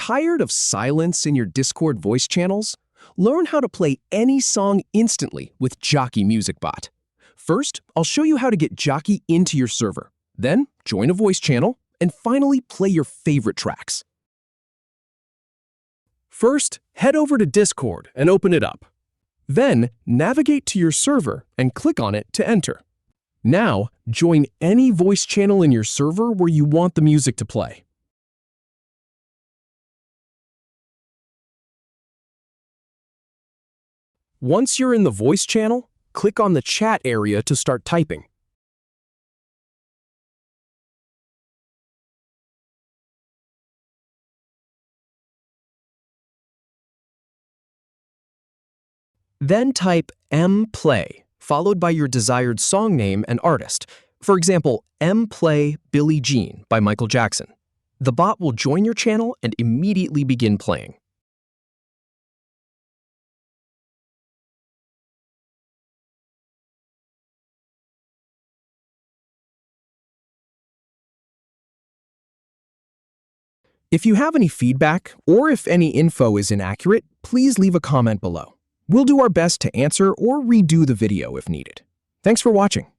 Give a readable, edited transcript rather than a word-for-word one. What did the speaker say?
Tired of silence in your Discord voice channels? Learn how to play any song instantly with Jockie MusicBot. First, I'll show you how to get Jockie into your server. Then, join a voice channel, and finally play your favorite tracks. First, head over to Discord and open it up. Then, navigate to your server and click on it to enter. Now, join any voice channel in your server where you want the music to play. Once you're in the voice channel, click on the chat area to start typing. Then type mplay, followed by your desired song name and artist. For example, mplay Billie Jean by Michael Jackson. The bot will join your channel and immediately begin playing. If you have any feedback, or if any info is inaccurate, please leave a comment below. We'll do our best to answer or redo the video if needed. Thanks for watching.